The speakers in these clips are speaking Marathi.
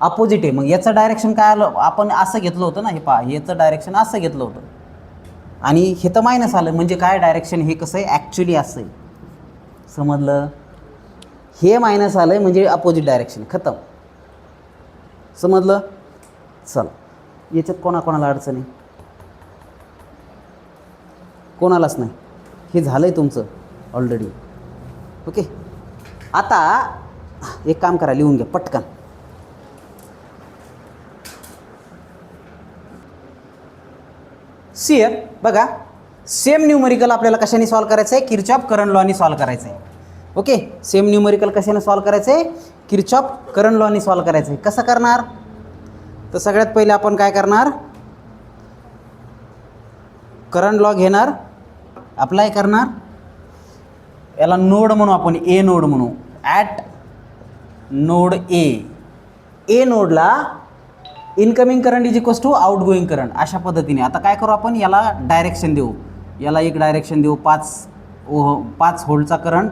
अपोजिट आहे. मग याचं डायरेक्शन काय आलं, आपण असं घेतलं होतं ना, हे पहा याचं डायरेक्शन असं घेतलं होतं आणि हे तर मायनस आलं. म्हणजे काय डायरेक्शन हे कसं आहे, ॲक्च्युली असं आहे. समजलं? हे मायनस आलं आहे म्हणजे अपोजिट डायरेक्शन, खतम. समजलं? चला, याच्यात कोणाकोणाला अडचण आहे? कोणालाच नाही. हे झालं आहे तुमचं ऑलरेडी. ओके, आता एक काम करा, लिहून घ्या पटकन. सियर बघा, सेम न्यूमरिकल आपल्याला कशाने सॉल्व करायचं आहे? किरचॉफ करंट लॉनी सॉल्व करायचं आहे. ओके, सेम न्यूमरिकल कशाने सॉल्व करायचं आहे? किरचॉफ करंट लॉनी सॉल्व करायचं आहे. कसं करणार? तर सगळ्यात पहिले आपण काय करणार, करंट लॉ घेणार, अप्लाय करणार. याला नोड म्हणू आपण, ए नोड म्हणू. ॲट नोड ए नोडला incoming current is equals to outgoing current, अशा पद्धतीने. आता काय करू आपण, याला डायरेक्शन देऊ, याला एक डायरेक्शन देऊ. 5 व्होल्टचा करंट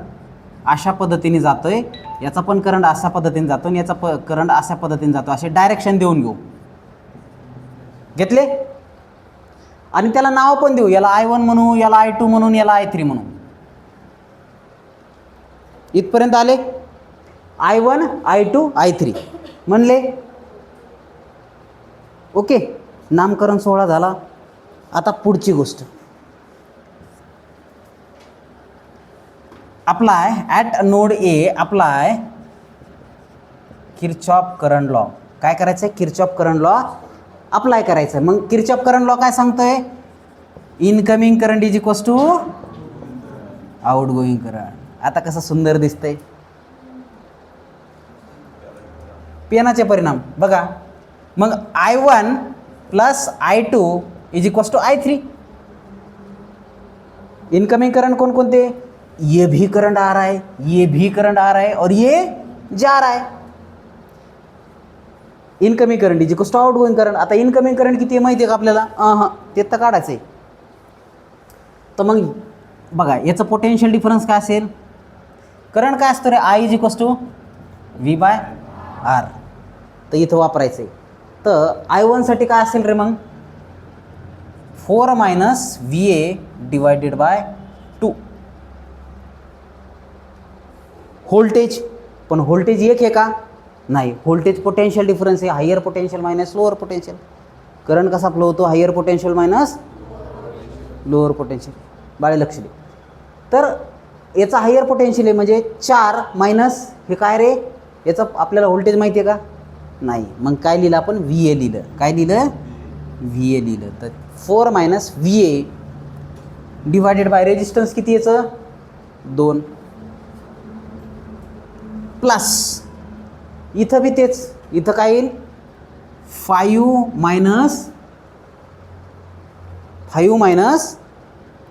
अशा पद्धतीने जातो आहे, याचा पण करंट अशा पद्धतीने जातो आणि याचा करंट अशा पद्धतीने जातो. असे डायरेक्शन देऊन घेऊ. घेतले? आणि त्याला नाव पण देऊ, याला I1 म्हणू, याला I2 म्हणून, याला I3 म्हणू. इथपर्यंत आले? I1 I2 I3 म्हणले. ओके, नामकरण सोहळा झाला. आता पुढची गोष्ट, apply at node A, apply Kirchhoff current law. काय करायचं आहे? किरचॉफ करंट लॉ अप्लाय करायचं आहे. मग किरचॉफ करंट लॉ काय सांगतोय? Incoming current is equals to outgoing current. आता कसं सुंदर दिसतंय पेनाचे परिणाम बघा. मग I1 plus I2 is equals to I3. Incoming current कौन कौन थे? ये भी करंट आ रहा है, ये भी करंट आ रहा है और ये जा रहा है. Incoming current is equals to outgoing current. आता इनकमिंग करंट किती आहे माहिती आहे का आपल्याला? ते तर काढायचं आहे. तर मग बघा, याचं पोटेन्शियल डिफरन्स काय असेल? करंट काय असतं रे? I is equals to V/R. तर इथं वापरायचं आहे. तर I1 साठी काय असेल रे मग? 4 - VA डिवायडेड बाय 2. व्होल्टेज, पण व्होल्टेज एक आहे का? नाही. व्होल्टेज पोटेन्शियल डिफरन्स आहे, higher potential minus lower potential. Current कसा फ्लो होतो? Higher potential minus lower potential. बाळे लक्ष दे. तर याचा हायर पोटेन्शियल आहे म्हणजे 4 मायनस हे काय रे? याचं आपल्याला व्होल्टेज माहिती आहे का? नाही. मग काय लिहिलं आपण? VA लिहिलं. काय लिहिलं? VA लिहिलं. तर 4 - VA डिवायडेड बाय रेजिस्टन्स किती याचं? 2 प्लस इथं बी तेच. इथं काय येईल? 5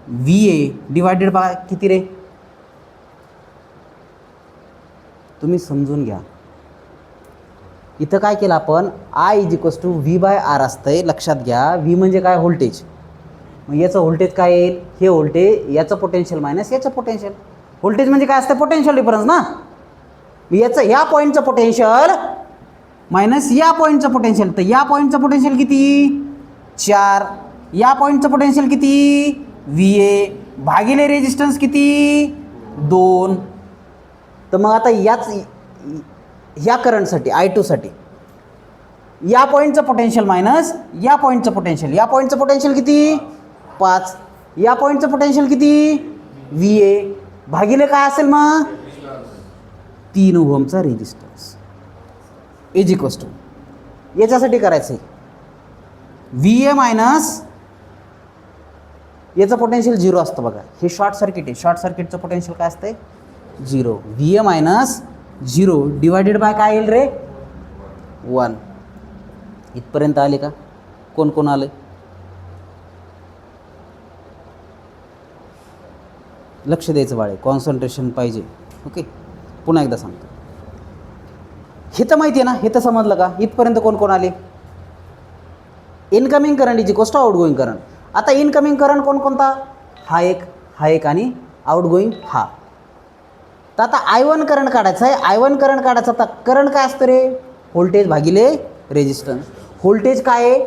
- VA डिवायडेड बाय किती रे? तुम्ही समजून घ्या. इथं काय केलं आपण? I is equals to V/R असतंय. लक्षात घ्या, V म्हणजे काय? व्होल्टेज. मग याचं व्होल्टेज काय येईल? हे व्होल्टेज, याचं पोटेन्शियल मायनस याचं पोटेन्शियल. व्होल्टेज म्हणजे काय असतं? पोटेन्शियल डिफरन्स ना. याचं ह्या पॉईंटचं पोटेन्शियल मायनस या पॉईंटचं पोटेन्शियल. तर या पॉईंटचं पोटेन्शियल किती? 4. या पॉईंटचं पोटेन्शियल किती? VA भागिले रेजिस्टन्स किती? 2. तर मग आता ह्या करंटसाठी I2 साठी या पॉईंटचं पोटेन्शियल मायनस या पॉईंटचं पोटेन्शियल. या पॉईंटचं पोटेन्शियल किती? 5. या पॉईंटचं पोटेन्शियल किती? VA भागिले काय असेल मग? 3 ओहमचा रेजिस्टन्स इज इक्वल्स टू, याच्यासाठी करायचं आहे VA मायनस याचं पोटेन्शियल 0 असतं बघा. हे शॉर्ट सर्किट आहे. शॉर्ट सर्किटचं पोटेन्शियल काय असते? 0. VA मायनस 0 डिवायडेड बाय काय येईल रे? 1. इथपर्यंत आले का? कोण कोण आले? लक्ष द्यायचं बाळे, कॉन्सन्ट्रेशन पाहिजे. ओके, पुन्हा एकदा सांगतो. हे तर माहिती आहे ना? हे तर समजलं का? इथपर्यंत कोण कोण आले? Incoming current is equals to outgoing current. आता इनकमिंग करंट कोणता? हा एक आणि आउट गोईंग हा. तर आता I1 करंट काढायचा आहे. I1 करंट काढायचा. आता करंट काय असतं रे? व्होल्टेज भागिले रेजिस्टन्स. व्होल्टेज काय आहे?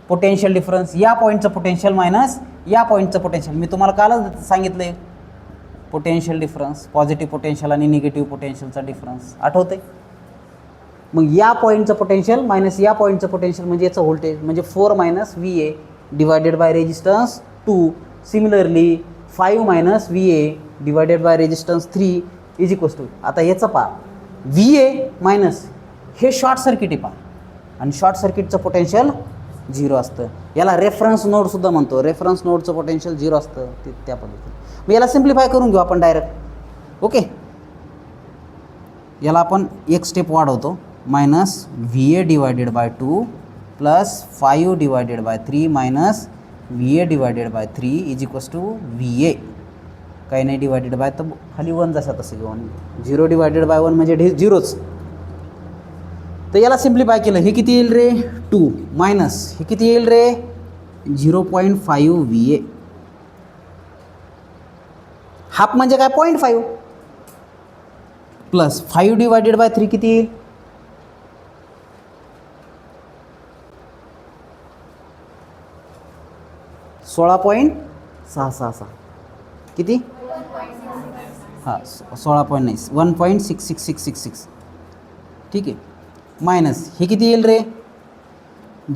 Potential difference. या पॉईंटचं पोटेन्शियल मायनस या पॉईंटचं पोटेन्शियल. मी तुम्हाला कालच सांगितलं आहे पोटेन्शियल डिफरन्स, पॉझिटिव्ह पोटेन्शियल आणि निगेटिव्ह पोटेन्शियलचा डिफरन्स आठवते. मग या पॉईंटचं पोटेन्शियल मायनस या पॉईंटचं पोटेन्शियल म्हणजे याचं व्होल्टेज म्हणजे 4 minus VA divided by resistance 2. Similarly 5 minus VA divided by resistance 3 is equals to. आता याचं पहा VA मायनस हे शॉर्ट सर्किट आहे पहा आणि शॉर्ट सर्किटचं पोटेन्शियल 0 असतं. याला रेफरन्स नोडसुद्धा म्हणतो. रेफरन्स नोडचं पोटेन्शियल 0 असतं त्या पद्धतीने. मग याला सिम्प्लिफाय करून घेऊ आपण डायरेक्ट. ओके, याला आपण एक स्टेप वाढवतो. Minus VA divided by 2 plus 5 divided by 3 minus VA divided by 3 is equals to VA. काही नाही डिवायडेड बाय तर खाली 1 जसा तसं घेऊन 0 डिवायडेड बाय 1 म्हणजे 0च. तर याला सिम्प्लिफाय केलं हे किती येईल रे 2 मायनस हे किती येईल रे 0.5 VA. हाफ म्हणजे काय 0.5 प्लस 5 डिवायडेड बाय 3 किती येईल 16.666 किती हां 1.6666. ठीक आहे. मायनस हे किती येईल रे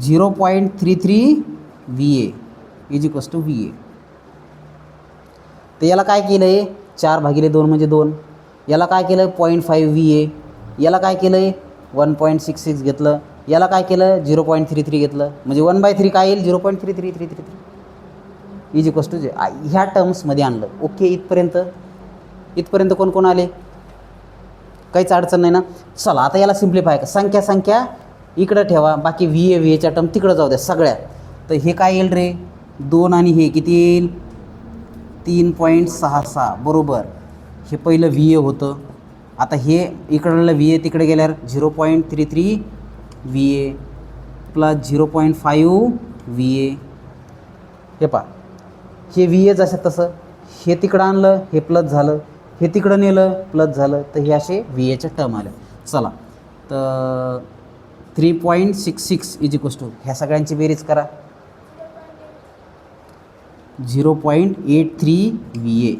0.33 VA is equals to VA. तर याला काय केलं आहे 4 भागिले 2 म्हणजे 2. याला काय केलं 0.5 VA. याला काय केलं आहे 1.66 घेतलं. याला काय केलं 0.33 घेतलं म्हणजे 1/3 काय येईल 0.33333 इज इक्वल्स टू ह्या टर्म्समध्ये आणलं. ओके, इथपर्यंत कोण कोण आले? काहीच अडचण नाही ना. चला आता याला सिम्प्लिफाय कर. संख्या इकडं ठेवा, बाकी VAच्या टर्म तिकडं जाऊ द्या सगळ्या. तर हे काय येईल रे 2 आणि हे किती येईल 3.66 बरोबर. हे पहिलं VA होतं. आता हे इकडलं VA तिकडे गेल्यावर 0.33 VA प्लस 0.5 VA. हे पहा हे VA जसं तसं हे तिकडं आणलं हे प्लस झालं, हे तिकडं नेलं प्लस झालं. तर हे असे VAच्या टर्म आले. चला तर 3.66 इज इक्वल्स टू ह्या सगळ्यांची बेरीज करा 0.83 VA.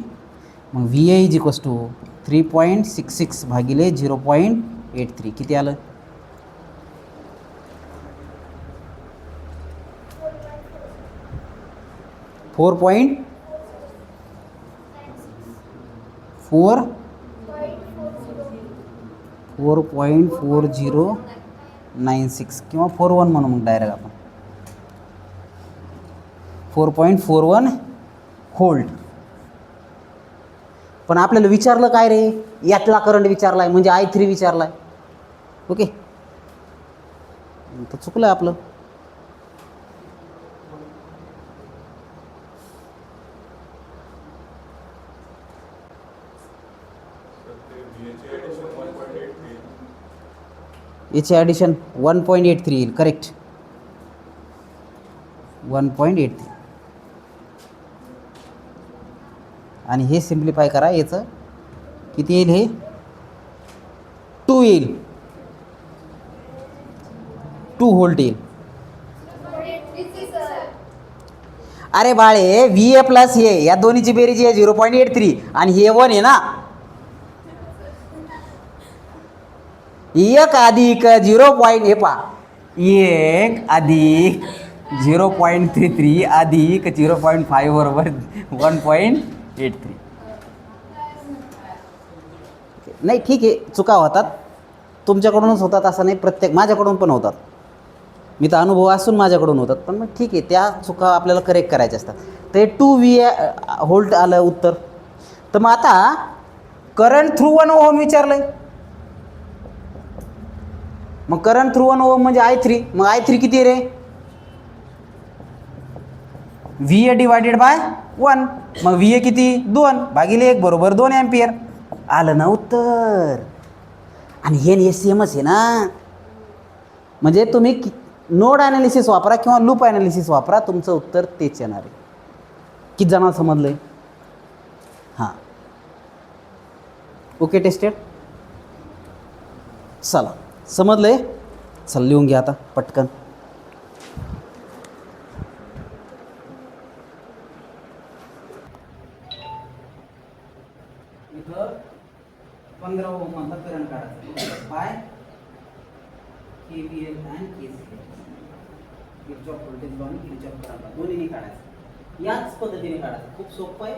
मग VA इज इक्वल्स टू 3.66 भागिले 0.83 किती आलं 4.4096 किंवा 41 म्हणू मग डायरेक्ट आपण 4.41 व्होल्ट. पण आपल्याला विचारलं काय रे यातला करंट विचारला आहे म्हणजे I3 विचारला आहे. ओके, तर चुकलं आपलं. याचे ॲडिशन 1.83 येईल. करेक्ट 1.83 आणि हे सिम्प्लिफाय करा. याचं किती येईल हे 2 येईल 2 व्होल्ट येईल. अरे बाळे VA प्लस हे या दोन्हीची बेरीज आहे 0.83 आणि हे 1 आहे ना. 1 अधिक 0. हे पहा 1 अधिक 0.33 अधिक 0.5 बरोबर 1.83. नाही ठीक आहे, चुका होतात तुमच्याकडूनच होतात असं नाही, माझ्याकडून पण होतात. मी तर अनुभव असून माझ्याकडून होतात. पण मग ठीक आहे, त्या चुका आपल्याला करेक्ट करायच्या असतात. ते 2 VA व्होल्ट आलं उत्तर. तर मग आता करंट थ्रू 1 ओहम विचारलं आहे. मग करंट थ्रू 1 ओहम म्हणजे I3. मग I3 किती रे VA डिवायडेड बाय 1. मग VA किती 2 भागिले 1 बरोबर 2 एम्पियर. आलं ना उत्तर. आणि हे सेमच आहे ना. म्हणजे तुम्ही नोड ॲनालिसिस वापरा किंवा लूप ॲनालिसिस वापरा, तुमचं उत्तर तेच येणार आहे. किती जणांना समजलं आहे? हां, ओके, टेस्टेड. चला समजलं आहे. चल लिहून घ्या आता पटकन. इथं 15 ओम मधला करंट काढायचा बाय KVL आणि KCL. किरचॉफ व्होल्टेज लॉ आणि किरचॉफ करंट लॉ दोन्हीने काढायचं. याच पद्धतीने काढायचं. खूप सोपं आहे.